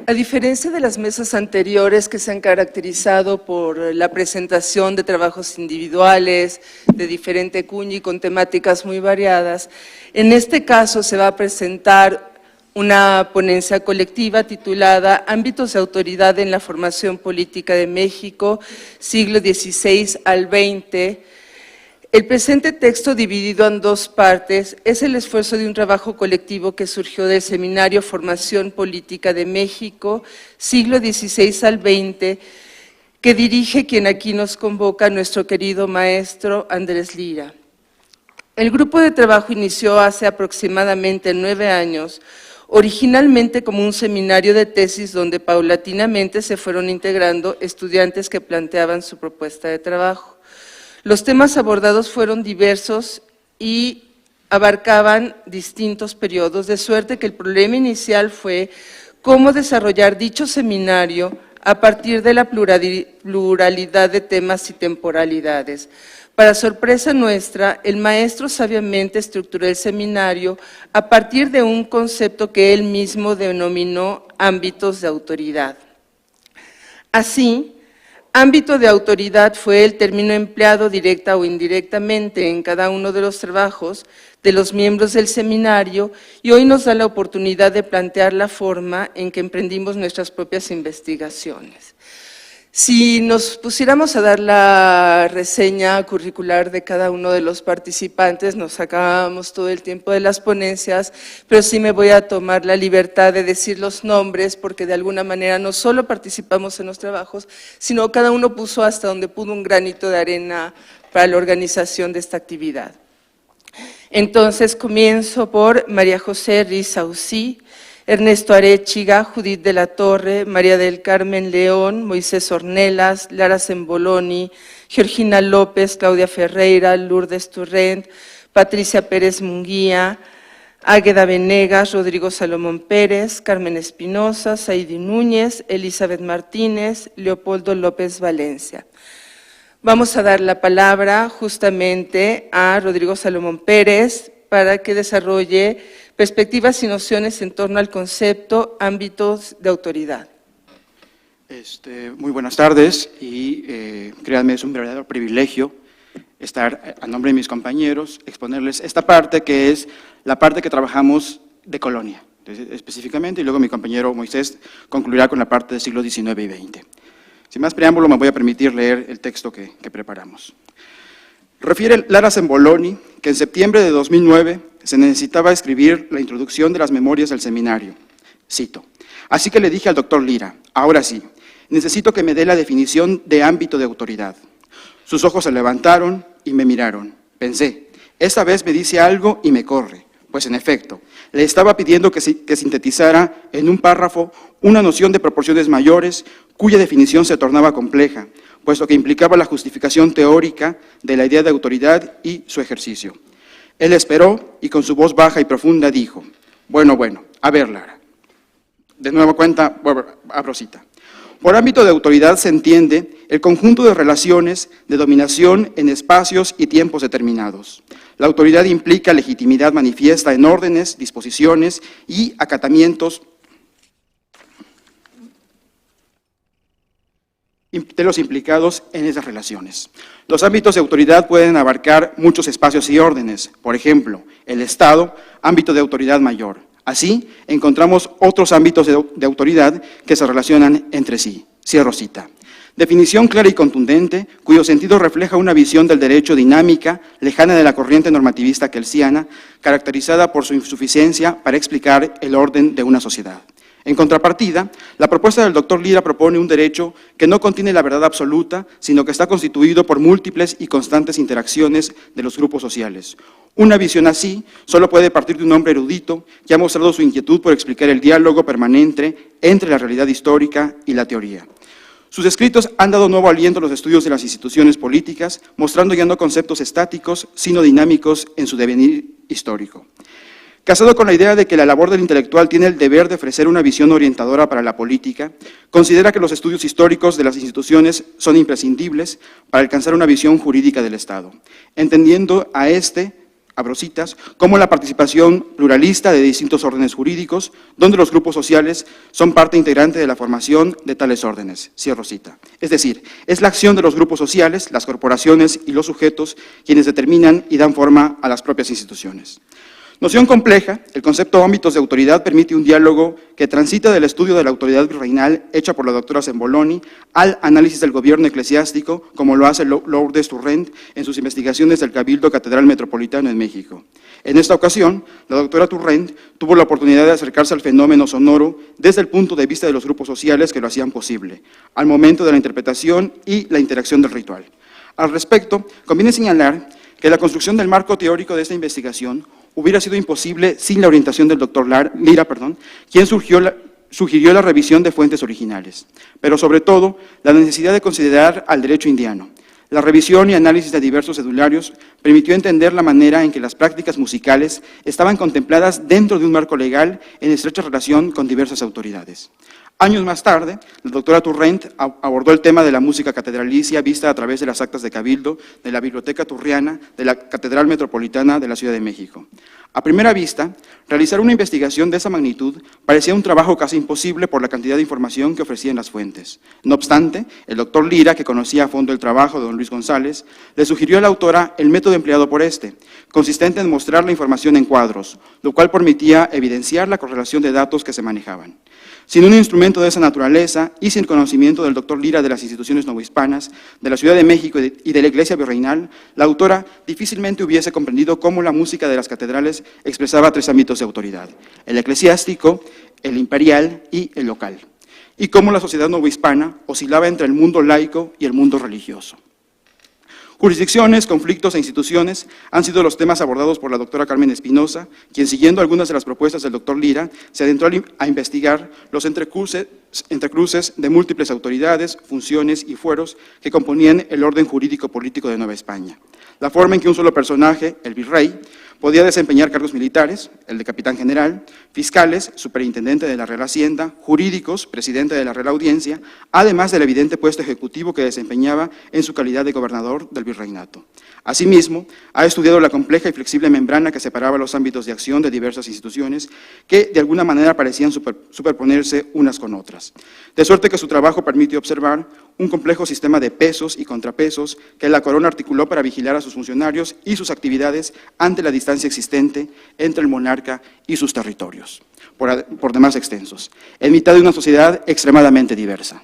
A diferencia de las mesas anteriores que se han caracterizado por la presentación de trabajos individuales de diferente cuña y con temáticas muy variadas, en este caso se va a presentar una ponencia colectiva titulada Ámbitos de autoridad en la formación política de México, siglo XVI al XX. El presente texto, dividido en dos partes, es el esfuerzo de un trabajo colectivo que surgió del Seminario Formación Política de México, siglo XVI al XX, que dirige quien aquí nos convoca, nuestro querido maestro Andrés Lira. El grupo de trabajo inició hace aproximadamente 9 años, originalmente como un seminario de tesis donde paulatinamente se fueron integrando estudiantes que planteaban su propuesta de trabajo. Los temas abordados fueron diversos y abarcaban distintos periodos, de suerte que el problema inicial fue cómo desarrollar dicho seminario a partir de la pluralidad de temas y temporalidades. Para sorpresa nuestra, el maestro sabiamente estructuró el seminario a partir de un concepto que él mismo denominó ámbitos de autoridad. Así, ámbito de autoridad fue el término empleado directa o indirectamente en cada uno de los trabajos de los miembros del seminario y hoy nos da la oportunidad de plantear la forma en que emprendimos nuestras propias investigaciones. Si nos pusiéramos a dar la reseña curricular de cada uno de los participantes, nos sacábamos todo el tiempo de las ponencias, pero sí me voy a tomar la libertad de decir los nombres, porque de alguna manera no solo participamos en los trabajos, sino cada uno puso hasta donde pudo un granito de arena para la organización de esta actividad. Entonces comienzo por María José Rizausí, Ernesto Arechiga, Judith de la Torre, María del Carmen León, Moisés Ornelas, Lara Semboloni, Georgina López, Claudia Ferreira, Lourdes Turrent, Patricia Pérez Munguía, Águeda Venegas, Rodrigo Salomón Pérez, Carmen Espinosa, Saidi Núñez, Elizabeth Martínez, Leopoldo López Valencia. Vamos a dar la palabra justamente a Rodrigo Salomón Pérez para que desarrolle perspectivas y nociones en torno al concepto ámbitos de autoridad. Muy buenas tardes y créanme, es un verdadero privilegio estar a nombre de mis compañeros, exponerles esta parte que es la parte que trabajamos de colonia, específicamente, y luego mi compañero Moisés concluirá con la parte del siglo XIX y XX. Sin más preámbulo, me voy a permitir leer el texto que preparamos. Refiere Lara Semboloni que en septiembre de 2009 se necesitaba escribir la introducción de las memorias del seminario. Cito: así que le dije al doctor Lira, ahora sí, necesito que me dé la definición de ámbito de autoridad. Sus ojos se levantaron y me miraron. Pensé, esta vez me dice algo y me corre. Pues en efecto, le estaba pidiendo que sintetizara en un párrafo una noción de proporciones mayores cuya definición se tornaba compleja, puesto que implicaba la justificación teórica de la idea de autoridad y su ejercicio. Él esperó y con su voz baja y profunda dijo, bueno, a ver, Lara. De nueva cuenta, abro cita. Por ámbito de autoridad se entiende el conjunto de relaciones de dominación en espacios y tiempos determinados. La autoridad implica legitimidad manifiesta en órdenes, disposiciones y acatamientos de los implicados en esas relaciones. Los ámbitos de autoridad pueden abarcar muchos espacios y órdenes, por ejemplo, el Estado, ámbito de autoridad mayor. Así, encontramos otros ámbitos de autoridad que se relacionan entre sí. Cierro cita. Definición clara y contundente, cuyo sentido refleja una visión del derecho dinámica, lejana de la corriente normativista kelsiana, caracterizada por su insuficiencia para explicar el orden de una sociedad. En contrapartida, la propuesta del doctor Lira propone un derecho que no contiene la verdad absoluta, sino que está constituido por múltiples y constantes interacciones de los grupos sociales. Una visión así solo puede partir de un hombre erudito que ha mostrado su inquietud por explicar el diálogo permanente entre la realidad histórica y la teoría. Sus escritos han dado nuevo aliento a los estudios de las instituciones políticas, mostrando ya no conceptos estáticos, sino dinámicos en su devenir histórico. Casado con la idea de que la labor del intelectual tiene el deber de ofrecer una visión orientadora para la política, considera que los estudios históricos de las instituciones son imprescindibles para alcanzar una visión jurídica del Estado, entendiendo a este abro citas, como la participación pluralista de distintos órdenes jurídicos, donde los grupos sociales son parte integrante de la formación de tales órdenes, cierro cita. Es decir, es la acción de los grupos sociales, las corporaciones y los sujetos quienes determinan y dan forma a las propias instituciones. Noción compleja, el concepto ámbitos de autoridad permite un diálogo que transita del estudio de la autoridad virreinal hecha por la doctora Semboloni al análisis del gobierno eclesiástico, como lo hace Lourdes Turrent en sus investigaciones del Cabildo Catedral Metropolitano en México. En esta ocasión, la doctora Turrent tuvo la oportunidad de acercarse al fenómeno sonoro desde el punto de vista de los grupos sociales que lo hacían posible, al momento de la interpretación y la interacción del ritual. Al respecto, conviene señalar que la construcción del marco teórico de esta investigación hubiera sido imposible sin la orientación del doctor Lira, quien sugirió la revisión de fuentes originales, pero sobre todo la necesidad de considerar al derecho indiano. La revisión y análisis de diversos cedularios permitió entender la manera en que las prácticas musicales estaban contempladas dentro de un marco legal en estrecha relación con diversas autoridades. Años más tarde, la doctora Turrent abordó el tema de la música catedralicia vista a través de las actas de cabildo de la Biblioteca Turriana de la Catedral Metropolitana de la Ciudad de México. A primera vista, realizar una investigación de esa magnitud parecía un trabajo casi imposible por la cantidad de información que ofrecían las fuentes. No obstante, el doctor Lira, que conocía a fondo el trabajo de don Luis González, le sugirió a la autora el método empleado por este, consistente en mostrar la información en cuadros, lo cual permitía evidenciar la correlación de datos que se manejaban. Sin un instrumento de esa naturaleza y sin conocimiento del doctor Lira de las instituciones novohispanas, de la Ciudad de México y de la Iglesia virreinal, la autora difícilmente hubiese comprendido cómo la música de las catedrales expresaba tres ámbitos de autoridad: el eclesiástico, el imperial y el local, y cómo la sociedad novohispana oscilaba entre el mundo laico y el mundo religioso. Jurisdicciones, conflictos e instituciones han sido los temas abordados por la doctora Carmen Espinosa, quien, siguiendo algunas de las propuestas del doctor Lira, se adentró a investigar los entrecruces de múltiples autoridades, funciones y fueros que componían el orden jurídico-político de Nueva España. La forma en que un solo personaje, el virrey, podía desempeñar cargos militares, el de capitán general, fiscales, superintendente de la Real Hacienda, jurídicos, presidente de la Real Audiencia, además del evidente puesto ejecutivo que desempeñaba en su calidad de gobernador del virreinato. Asimismo, ha estudiado la compleja y flexible membrana que separaba los ámbitos de acción de diversas instituciones que de alguna manera parecían superponerse unas con otras. De suerte que su trabajo permite observar un complejo sistema de pesos y contrapesos que la corona articuló para vigilar a sus funcionarios y sus actividades ante la distancia existente entre el monarca y sus territorios, por demás extensos, en mitad de una sociedad extremadamente diversa.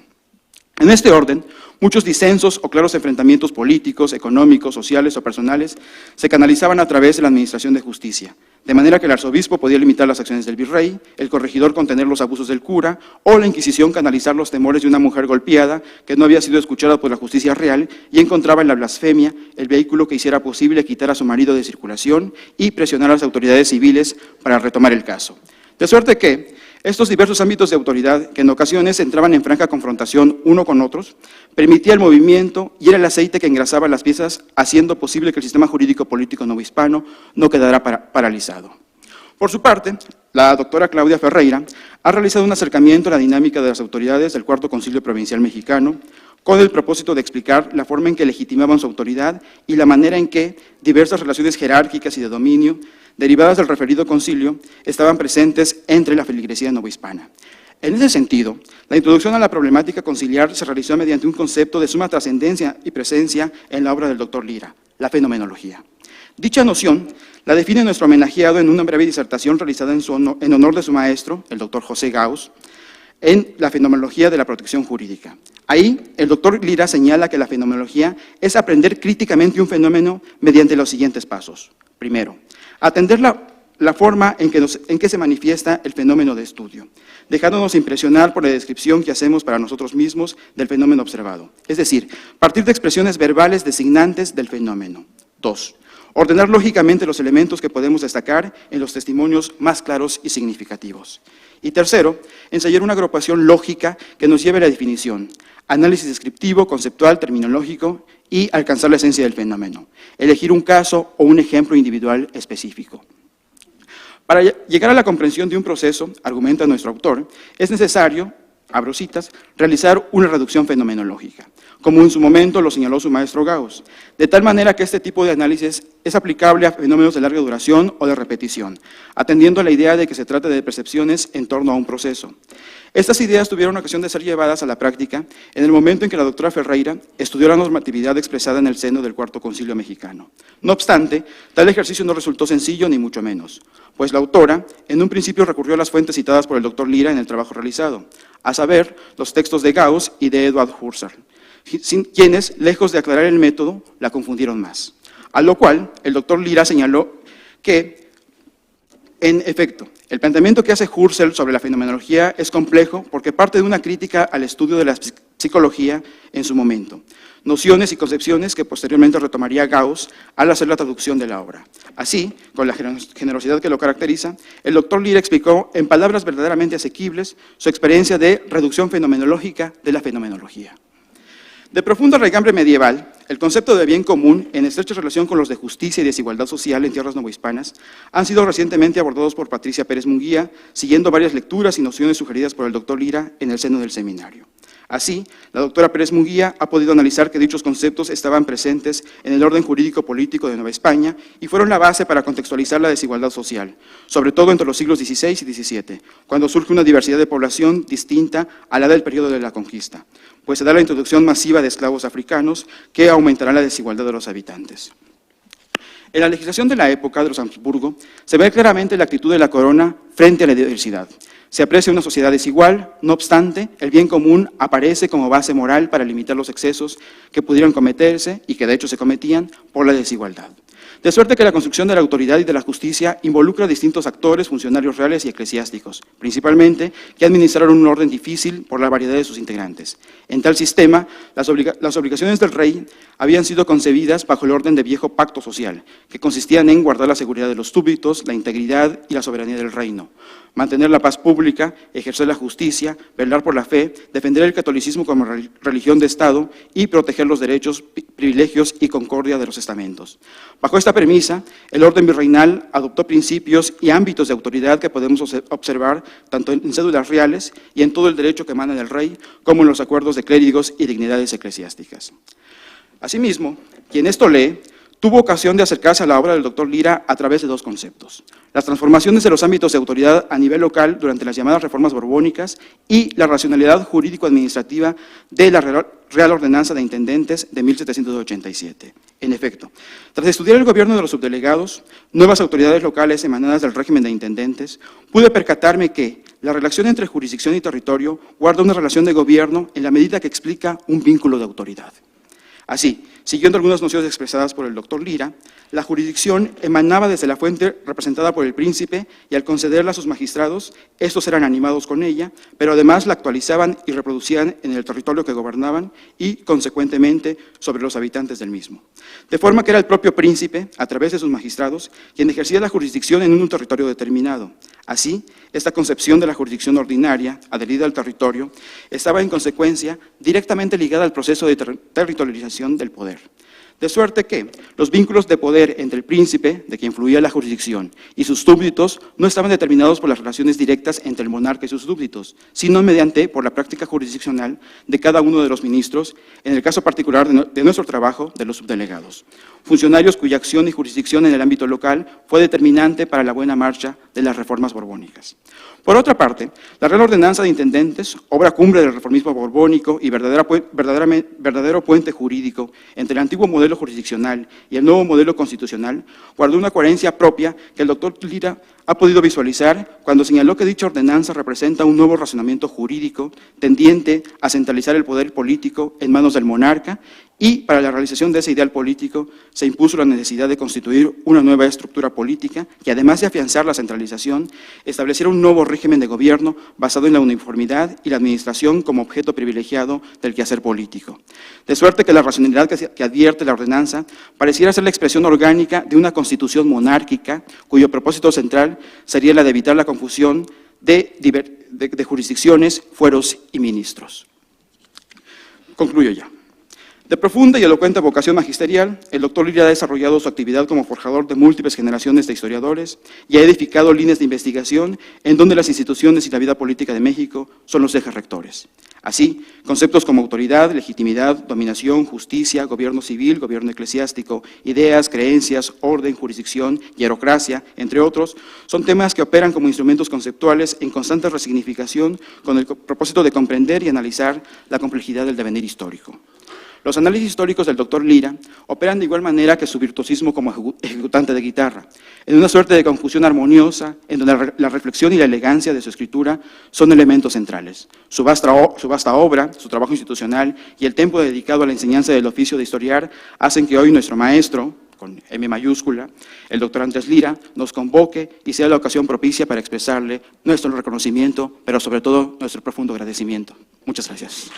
En este orden, muchos disensos o claros enfrentamientos políticos, económicos, sociales o personales se canalizaban a través de la administración de justicia, de manera que el arzobispo podía limitar las acciones del virrey, el corregidor contener los abusos del cura, o la Inquisición canalizar los temores de una mujer golpeada que no había sido escuchada por la justicia real y encontraba en la blasfemia el vehículo que hiciera posible quitar a su marido de circulación y presionar a las autoridades civiles para retomar el caso. De suerte que estos diversos ámbitos de autoridad, que en ocasiones entraban en franca confrontación uno con otros, permitía el movimiento y era el aceite que engrasaba las piezas, haciendo posible que el sistema jurídico-político novohispano no quedara paralizado. Por su parte, la doctora Claudia Ferreira ha realizado un acercamiento a la dinámica de las autoridades del Cuarto Concilio Provincial Mexicano, con el propósito de explicar la forma en que legitimaban su autoridad y la manera en que diversas relaciones jerárquicas y de dominio, derivadas del referido concilio, estaban presentes entre la feligresía novohispana. En ese sentido, la introducción a la problemática conciliar se realizó mediante un concepto de suma trascendencia y presencia en la obra del doctor Lira, la fenomenología. Dicha noción la define nuestro homenajeado en una breve disertación realizada en honor de su maestro, el doctor José Gauss, en la fenomenología de la protección jurídica. Ahí, el doctor Lira señala que la fenomenología es aprender críticamente un fenómeno mediante los siguientes pasos. Primero, atender la forma en que se manifiesta el fenómeno de estudio, dejándonos impresionar por la descripción que hacemos para nosotros mismos del fenómeno observado, es decir, partir de expresiones verbales designantes del fenómeno. 2. Ordenar lógicamente los elementos que podemos destacar en los testimonios más claros y significativos. Y tercero, ensayar una agrupación lógica que nos lleve a la definición, análisis descriptivo, conceptual, terminológico y alcanzar la esencia del fenómeno. Elegir un caso o un ejemplo individual específico. Para llegar a la comprensión de un proceso, argumenta nuestro autor, es necesario abro citas, realizar una reducción fenomenológica, como en su momento lo señaló su maestro Gauss, de tal manera que este tipo de análisis es aplicable a fenómenos de larga duración o de repetición, atendiendo a la idea de que se trata de percepciones en torno a un proceso. Estas ideas tuvieron ocasión de ser llevadas a la práctica en el momento en que la doctora Ferreira estudió la normatividad expresada en el seno del Cuarto Concilio Mexicano. No obstante, tal ejercicio no resultó sencillo ni mucho menos, pues la autora en un principio recurrió a las fuentes citadas por el doctor Lira en el trabajo realizado, a saber, los textos de Gauss y de Edward Husserl, quienes, lejos de aclarar el método, la confundieron más. A lo cual, el doctor Lira señaló que, en efecto, el planteamiento que hace Husserl sobre la fenomenología es complejo porque parte de una crítica al estudio de la psicología en su momento, nociones y concepciones que posteriormente retomaría Gauss al hacer la traducción de la obra. Así, con la generosidad que lo caracteriza, el doctor Lira explicó en palabras verdaderamente asequibles su experiencia de reducción fenomenológica de la fenomenología. De profunda raigambre medieval, el concepto de bien común, en estrecha relación con los de justicia y desigualdad social en tierras novohispanas, han sido recientemente abordados por Patricia Pérez Munguía, siguiendo varias lecturas y nociones sugeridas por el doctor Lira en el seno del seminario. Así, la doctora Pérez Munguía ha podido analizar que dichos conceptos estaban presentes en el orden jurídico-político de Nueva España y fueron la base para contextualizar la desigualdad social, sobre todo entre los siglos XVI y XVII, cuando surge una diversidad de población distinta a la del periodo de la conquista, pues se da la introducción masiva de esclavos africanos que aumentará la desigualdad de los habitantes. En la legislación de la época de los Habsburgo se ve claramente la actitud de la corona frente a la diversidad. Se aprecia una sociedad desigual, no obstante, el bien común aparece como base moral para limitar los excesos que pudieran cometerse y que de hecho se cometían por la desigualdad. De suerte que la construcción de la autoridad y de la justicia involucra a distintos actores, funcionarios reales y eclesiásticos, principalmente que administraron un orden difícil por la variedad de sus integrantes. En tal sistema, las obligaciones del rey habían sido concebidas bajo el orden de viejo pacto social, que consistían en guardar la seguridad de los súbditos, la integridad y la soberanía del reino, mantener la paz pública, ejercer la justicia, velar por la fe, defender el catolicismo como religión de Estado y proteger los derechos, privilegios y concordia de los estamentos. Bajo esta premisa, el orden virreinal adoptó principios y ámbitos de autoridad que podemos observar tanto en cédulas reales y en todo el derecho que emana del rey, como en los acuerdos de clérigos y dignidades eclesiásticas. Asimismo, quien esto lee, tuvo ocasión de acercarse a la obra del doctor Lira a través de dos conceptos: las transformaciones de los ámbitos de autoridad a nivel local durante las llamadas reformas borbónicas y la racionalidad jurídico-administrativa de la Real Ordenanza de Intendentes de 1787. En efecto, tras estudiar el gobierno de los subdelegados, nuevas autoridades locales emanadas del régimen de intendentes, pude percatarme que la relación entre jurisdicción y territorio guarda una relación de gobierno en la medida que explica un vínculo de autoridad. Así, siguiendo algunas nociones expresadas por el doctor Lira, la jurisdicción emanaba desde la fuente representada por el príncipe y al concederla a sus magistrados, estos eran animados con ella, pero además la actualizaban y reproducían en el territorio que gobernaban y, consecuentemente, sobre los habitantes del mismo. De forma que era el propio príncipe, a través de sus magistrados, quien ejercía la jurisdicción en un territorio determinado. Así, esta concepción de la jurisdicción ordinaria, adherida al territorio, estaba en consecuencia directamente ligada al proceso de territorialización del poder. De suerte que los vínculos de poder entre el príncipe, de quien fluía la jurisdicción, y sus súbditos no estaban determinados por las relaciones directas entre el monarca y sus súbditos, sino mediante por la práctica jurisdiccional de cada uno de los ministros, en el caso particular de nuestro trabajo, de los subdelegados, funcionarios cuya acción y jurisdicción en el ámbito local fue determinante para la buena marcha de las reformas borbónicas. Por otra parte, la Real Ordenanza de Intendentes, obra cumbre del reformismo borbónico y verdadero puente jurídico entre el antiguo modelo jurisdiccional y el nuevo modelo constitucional, guardó una coherencia propia que el doctor Lira ha podido visualizar cuando señaló que dicha ordenanza representa un nuevo razonamiento jurídico tendiente a centralizar el poder político en manos del monarca, y para la realización de ese ideal político se impuso la necesidad de constituir una nueva estructura política que, además de afianzar la centralización, estableciera un nuevo régimen de gobierno basado en la uniformidad y la administración como objeto privilegiado del quehacer político. De suerte que la racionalidad que advierte la ordenanza pareciera ser la expresión orgánica de una constitución monárquica cuyo propósito central sería la de evitar la confusión de jurisdicciones, fueros y ministros. Concluyo ya. De profunda y elocuente vocación magisterial, el doctor Lira ha desarrollado su actividad como forjador de múltiples generaciones de historiadores y ha edificado líneas de investigación en donde las instituciones y la vida política de México son los ejes rectores. Así, conceptos como autoridad, legitimidad, dominación, justicia, gobierno civil, gobierno eclesiástico, ideas, creencias, orden, jurisdicción, hierocracia, entre otros, son temas que operan como instrumentos conceptuales en constante resignificación con el propósito de comprender y analizar la complejidad del devenir histórico. Los análisis históricos del doctor Lira operan de igual manera que su virtuosismo como ejecutante de guitarra, en una suerte de confusión armoniosa, en donde la reflexión y la elegancia de su escritura son elementos centrales. Su vasta obra, su trabajo institucional y el tiempo dedicado a la enseñanza del oficio de historiar hacen que hoy nuestro maestro, con M mayúscula, el doctor Andrés Lira, nos convoque y sea la ocasión propicia para expresarle nuestro reconocimiento, pero sobre todo nuestro profundo agradecimiento. Muchas gracias.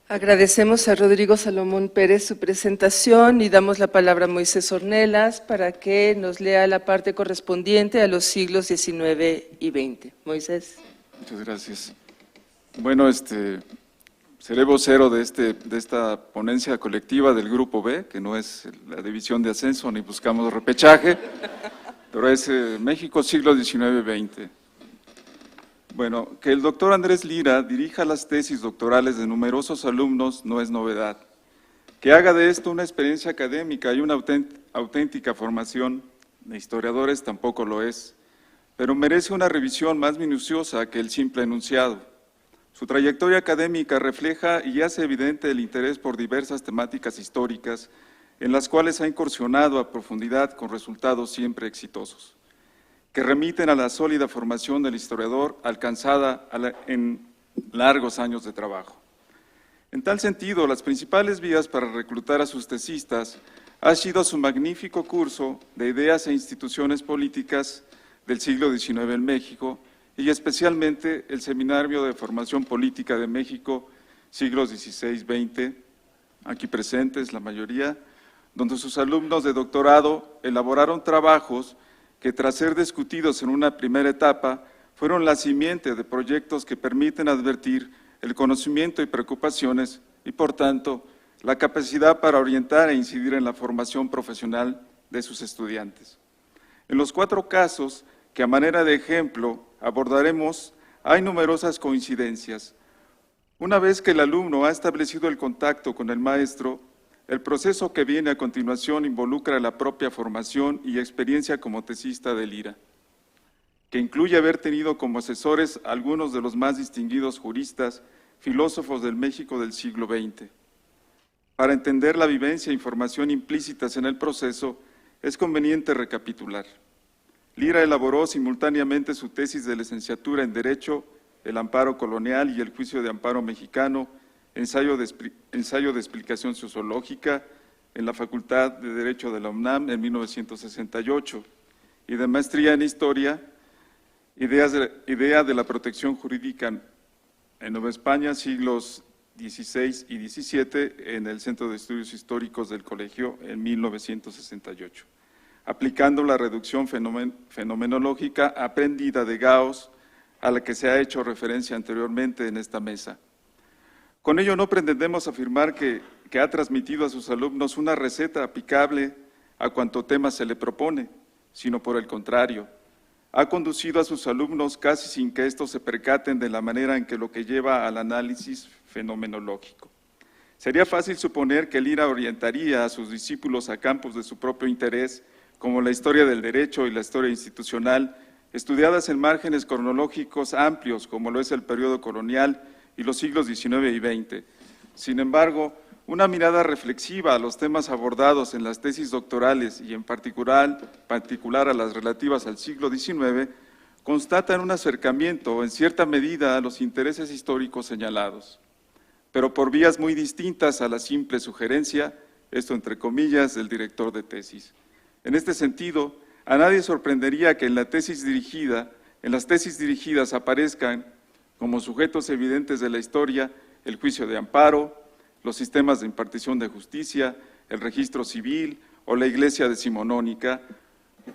Agradecemos a Rodrigo Salomón Pérez su presentación y damos la palabra a Moisés Ornelas para que nos lea la parte correspondiente a los siglos XIX y XX. Moisés. Muchas gracias. Bueno, seré vocero de esta ponencia colectiva del Grupo B, que no es la división de ascenso ni buscamos repechaje, pero es México siglo XIX-XX. Bueno, que el doctor Andrés Lira dirija las tesis doctorales de numerosos alumnos no es novedad. Que haga de esto una experiencia académica y una auténtica formación de historiadores tampoco lo es, pero merece una revisión más minuciosa que el simple enunciado. Su trayectoria académica refleja y hace evidente el interés por diversas temáticas históricas en las cuales ha incursionado a profundidad con resultados siempre exitosos, que remiten a la sólida formación del historiador alcanzada en largos años de trabajo. En tal sentido, las principales vías para reclutar a sus tesistas ha sido su magnífico curso de ideas e instituciones políticas del siglo XIX en México y especialmente el Seminario de Formación Política de México, siglos XVI-XX, aquí presentes la mayoría, donde sus alumnos de doctorado elaboraron trabajos que tras ser discutidos en una primera etapa, fueron la simiente de proyectos que permiten advertir el conocimiento y preocupaciones y, por tanto, la capacidad para orientar e incidir en la formación profesional de sus estudiantes. En los 4 casos que a manera de ejemplo abordaremos, hay numerosas coincidencias. Una vez que el alumno ha establecido el contacto con el maestro, el proceso que viene a continuación involucra la propia formación y experiencia como tesista de Lira, que incluye haber tenido como asesores algunos de los más distinguidos juristas, filósofos del México del siglo XX. Para entender la vivencia e información implícitas en el proceso, es conveniente recapitular. Lira elaboró simultáneamente su tesis de licenciatura en Derecho, el amparo colonial y el juicio de amparo mexicano, ensayo de explicación sociológica en la Facultad de Derecho de la UNAM en 1968 y de maestría en Historia, idea de la protección jurídica en Nueva España, siglos XVI y XVII, en el Centro de Estudios Históricos del Colegio en 1968, aplicando la reducción fenomenológica aprendida de Gauss, a la que se ha hecho referencia anteriormente en esta mesa. Con ello no pretendemos afirmar que ha transmitido a sus alumnos una receta aplicable a cuanto tema se le propone, sino por el contrario, ha conducido a sus alumnos casi sin que estos se percaten de la manera en que lo que lleva al análisis fenomenológico. Sería fácil suponer que Lira orientaría a sus discípulos a campos de su propio interés, como la historia del derecho y la historia institucional, estudiadas en márgenes cronológicos amplios, como lo es el periodo colonial y los siglos XIX y XX. Sin embargo, una mirada reflexiva a los temas abordados en las tesis doctorales y en particular a las relativas al siglo XIX, constatan un acercamiento en cierta medida a los intereses históricos señalados, pero por vías muy distintas a la simple sugerencia, esto entre comillas, del director de tesis. En este sentido, a nadie sorprendería que en las tesis dirigidas aparezcan como sujetos evidentes de la historia el juicio de amparo, los sistemas de impartición de justicia, el registro civil o la Iglesia decimonónica,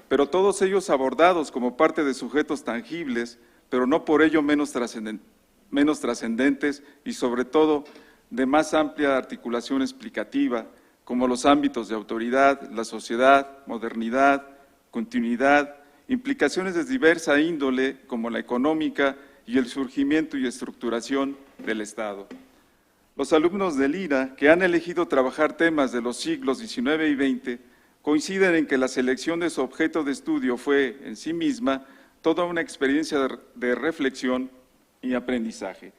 pero todos ellos abordados como parte de sujetos tangibles, pero no por ello menos trascendentes y sobre todo de más amplia articulación explicativa, como los ámbitos de autoridad, la sociedad, modernidad, continuidad, implicaciones de diversa índole como la económica y el surgimiento y estructuración del Estado. Los alumnos del IRA, que han elegido trabajar temas de los siglos XIX y XX, coinciden en que la selección de su objeto de estudio fue, en sí misma, toda una experiencia de reflexión y aprendizaje.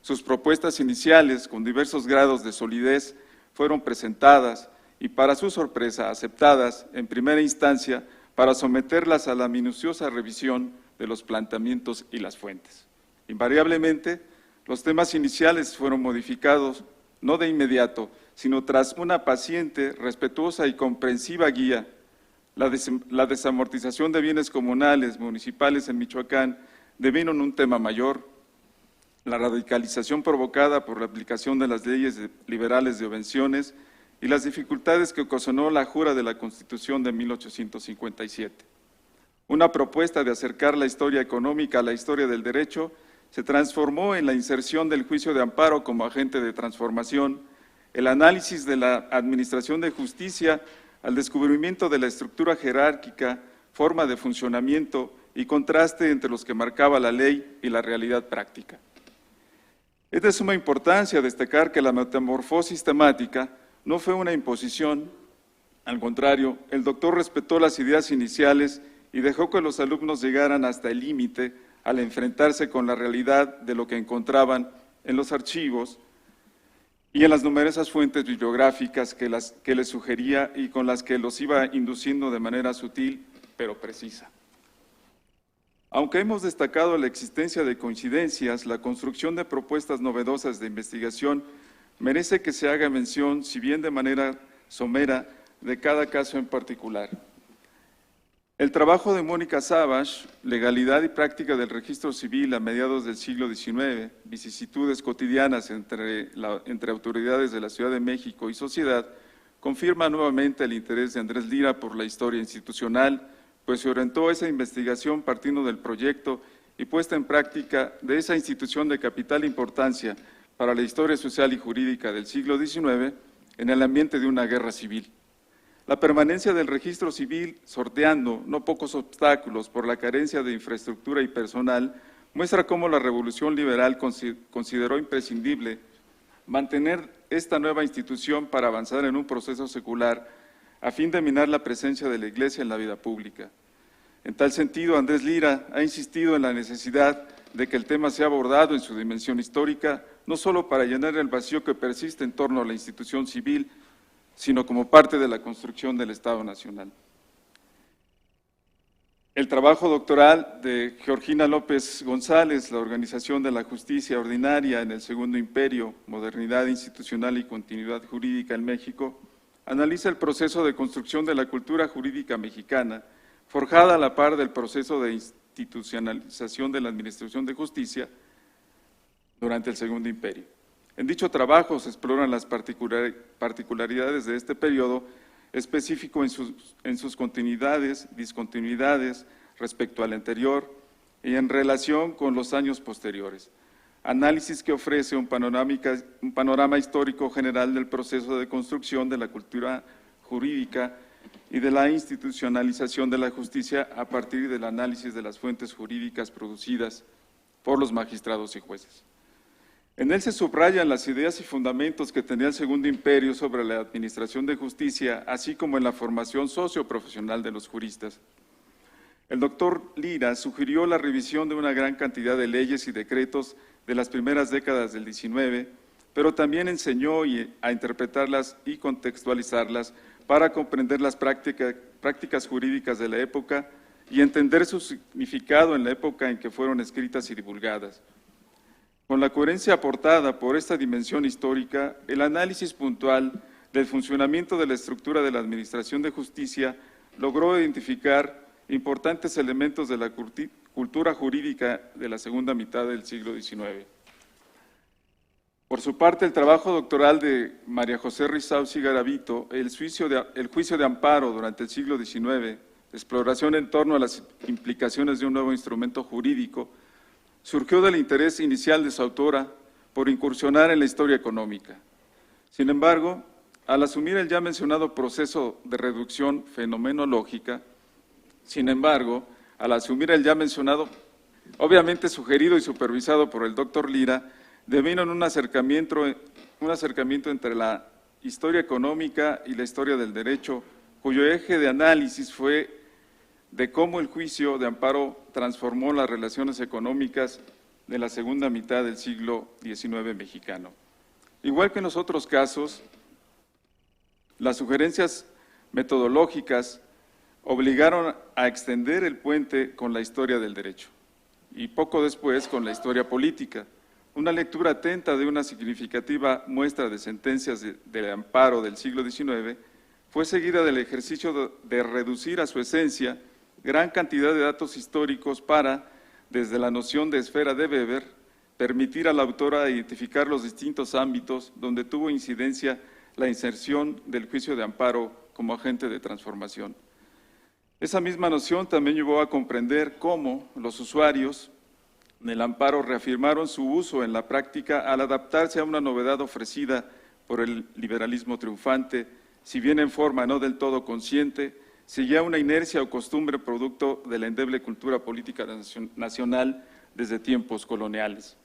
Sus propuestas iniciales, con diversos grados de solidez, fueron presentadas y, para su sorpresa, aceptadas en primera instancia para someterlas a la minuciosa revisión de los planteamientos y las fuentes. Invariablemente, los temas iniciales fueron modificados, no de inmediato, sino tras una paciente, respetuosa y comprensiva guía. La desamortización de bienes comunales, municipales en Michoacán devino en un tema mayor. La radicalización provocada por la aplicación de las leyes liberales de subvenciones y las dificultades que ocasionó la jura de la Constitución de 1857. Una propuesta de acercar la historia económica a la historia del derecho se transformó en la inserción del juicio de amparo como agente de transformación, el análisis de la administración de justicia al descubrimiento de la estructura jerárquica, forma de funcionamiento y contraste entre los que marcaba la ley y la realidad práctica. Es de suma importancia destacar que la metamorfosis temática no fue una imposición, al contrario, el doctor respetó las ideas iniciales y dejó que los alumnos llegaran hasta el límite al enfrentarse con la realidad de lo que encontraban en los archivos y en las numerosas fuentes bibliográficas que les sugería y con las que los iba induciendo de manera sutil pero precisa. Aunque hemos destacado la existencia de coincidencias, la construcción de propuestas novedosas de investigación merece que se haga mención, si bien de manera somera, de cada caso en particular. El trabajo de Mónica Savage, Legalidad y práctica del registro civil a mediados del siglo XIX, vicisitudes cotidianas entre autoridades de la Ciudad de México y sociedad, confirma nuevamente el interés de Andrés Lira por la historia institucional, pues se orientó esa investigación partiendo del proyecto y puesta en práctica de esa institución de capital importancia para la historia social y jurídica del siglo XIX en el ambiente de una guerra civil. La permanencia del registro civil, sorteando no pocos obstáculos por la carencia de infraestructura y personal, muestra cómo la Revolución Liberal consideró imprescindible mantener esta nueva institución para avanzar en un proceso secular a fin de minar la presencia de la Iglesia en la vida pública. En tal sentido, Andrés Lira ha insistido en la necesidad de que el tema sea abordado en su dimensión histórica, no solo para llenar el vacío que persiste en torno a la institución civil, sino como parte de la construcción del Estado Nacional. El trabajo doctoral de Georgina López González, La organización de la justicia ordinaria en el Segundo Imperio, modernidad institucional y continuidad jurídica en México, analiza el proceso de construcción de la cultura jurídica mexicana, forjada a la par del proceso de institucionalización de la administración de justicia durante el Segundo Imperio. En dicho trabajo se exploran las particularidades de este periodo específico en sus continuidades, discontinuidades respecto al anterior y en relación con los años posteriores. Análisis que ofrece un panorama histórico general del proceso de construcción de la cultura jurídica y de la institucionalización de la justicia a partir del análisis de las fuentes jurídicas producidas por los magistrados y jueces. En él se subrayan las ideas y fundamentos que tenía el Segundo Imperio sobre la administración de justicia, así como en la formación socioprofesional de los juristas. El doctor Lira sugirió la revisión de una gran cantidad de leyes y decretos de las primeras décadas del XIX, pero también enseñó a interpretarlas y contextualizarlas para comprender las prácticas jurídicas de la época y entender su significado en la época en que fueron escritas y divulgadas. Con la coherencia aportada por esta dimensión histórica, el análisis puntual del funcionamiento de la estructura de la Administración de Justicia logró identificar importantes elementos de la cultura jurídica de la segunda mitad del siglo XIX. Por su parte, el trabajo doctoral de María José Risauzi Garavito, el juicio de amparo durante el siglo XIX, exploración en torno a las implicaciones de un nuevo instrumento jurídico, surgió del interés inicial de su autora por incursionar en la historia económica. Sin embargo, al asumir el ya mencionado proceso de reducción fenomenológica, obviamente sugerido y supervisado por el doctor Lira, devino en un acercamiento entre la historia económica y la historia del derecho, cuyo eje de análisis fue de cómo el juicio de amparo transformó las relaciones económicas de la segunda mitad del siglo XIX mexicano. Igual que en los otros casos, las sugerencias metodológicas obligaron a extender el puente con la historia del derecho y poco después con la historia política. Una lectura atenta de una significativa muestra de sentencias de amparo del siglo XIX fue seguida del ejercicio de reducir a su esencia gran cantidad de datos históricos para, desde la noción de esfera de Weber, permitir a la autora identificar los distintos ámbitos donde tuvo incidencia la inserción del juicio de amparo como agente de transformación. Esa misma noción también llevó a comprender cómo los usuarios del amparo reafirmaron su uso en la práctica al adaptarse a una novedad ofrecida por el liberalismo triunfante, si bien en forma no del todo consciente, seguía una inercia o costumbre producto de la endeble cultura política nacional desde tiempos coloniales.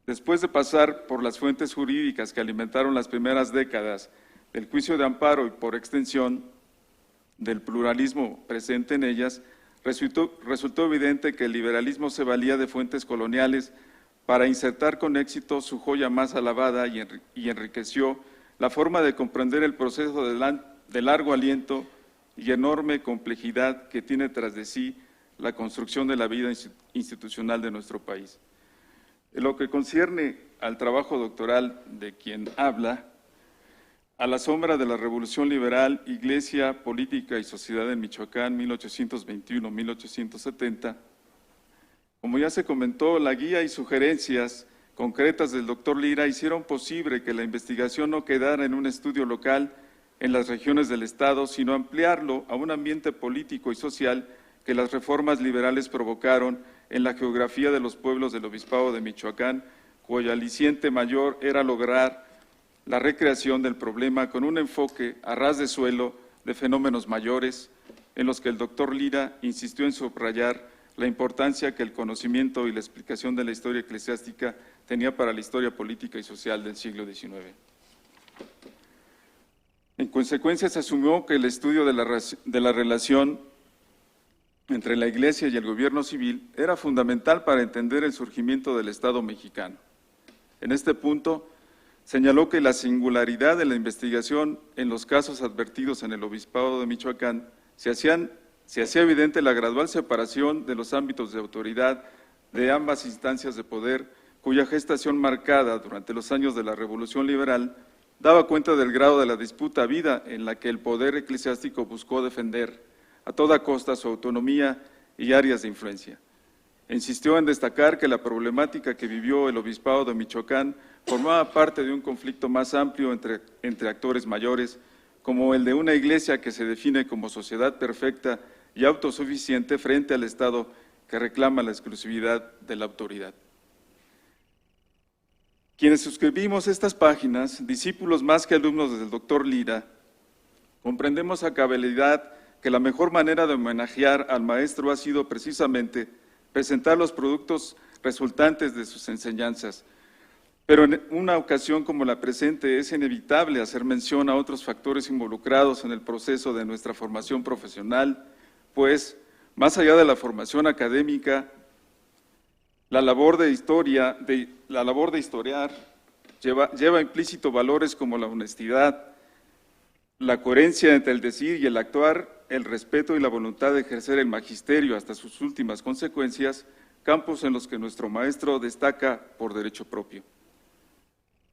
Después de pasar por las fuentes jurídicas que alimentaron las primeras décadas del juicio de amparo y por extensión del pluralismo presente en ellas, resultó evidente que el liberalismo se valía de fuentes coloniales para insertar con éxito su joya más alabada y enriqueció la forma de comprender el proceso de largo aliento y enorme complejidad que tiene tras de sí la construcción de la vida institucional de nuestro país. En lo que concierne al trabajo doctoral de quien habla, a la sombra de la Revolución Liberal, Iglesia, Política y Sociedad en Michoacán, 1821-1870, como ya se comentó, la guía y sugerencias concretas del doctor Lira hicieron posible que la investigación no quedara en un estudio local en las regiones del Estado, sino ampliarlo a un ambiente político y social que las reformas liberales provocaron en la geografía de los pueblos del Obispado de Michoacán, cuyo aliciente mayor era lograr la recreación del problema con un enfoque a ras de suelo de fenómenos mayores, en los que el doctor Lira insistió en subrayar la importancia que el conocimiento y la explicación de la historia eclesiástica tenía para la historia política y social del siglo XIX. En consecuencia, se asumió que el estudio de la relación entre la Iglesia y el gobierno civil era fundamental para entender el surgimiento del Estado mexicano. En este punto, señaló que la singularidad de la investigación en los casos advertidos en el Obispado de Michoacán se hacía evidente la gradual separación de los ámbitos de autoridad de ambas instancias de poder, cuya gestación marcada durante los años de la Revolución Liberal daba cuenta del grado de la disputa vida en la que el poder eclesiástico buscó defender a toda costa su autonomía y áreas de influencia. Insistió en destacar que la problemática que vivió el Obispado de Michoacán formaba parte de un conflicto más amplio entre actores mayores, como el de una iglesia que se define como sociedad perfecta y autosuficiente frente al Estado que reclama la exclusividad de la autoridad. Quienes suscribimos estas páginas, discípulos más que alumnos del doctor Lira, comprendemos a cabalidad que la mejor manera de homenajear al maestro ha sido precisamente presentar los productos resultantes de sus enseñanzas. Pero en una ocasión como la presente es inevitable hacer mención a otros factores involucrados en el proceso de nuestra formación profesional, pues, más allá de la formación académica, la labor de historiar lleva implícito valores como la honestidad, la coherencia entre el decir y el actuar, el respeto y la voluntad de ejercer el magisterio hasta sus últimas consecuencias, campos en los que nuestro maestro destaca por derecho propio.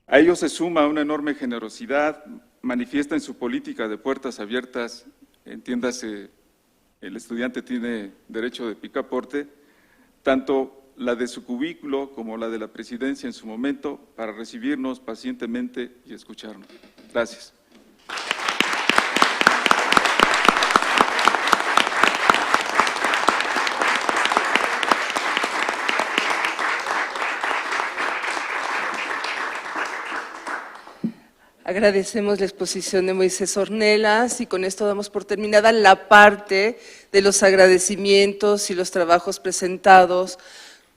A ello se suma una enorme generosidad, manifiesta en su política de puertas abiertas, entiéndase, el estudiante tiene derecho de picaporte, tanto la de su cubículo como la de la presidencia en su momento, para recibirnos pacientemente y escucharnos. Gracias. Agradecemos la exposición de Moisés Ornelas y con esto damos por terminada la parte de los agradecimientos y los trabajos presentados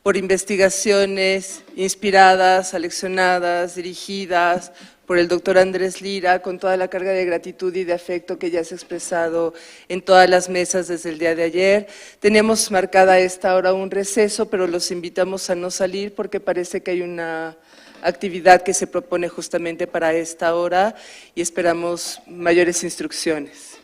por investigaciones inspiradas, aleccionadas, dirigidas por el doctor Andrés Lira, con toda la carga de gratitud y de afecto que ya se ha expresado en todas las mesas desde el día de ayer. Tenemos marcada a esta hora un receso, pero los invitamos a no salir porque parece que hay una actividad que se propone justamente para esta hora y esperamos mayores instrucciones.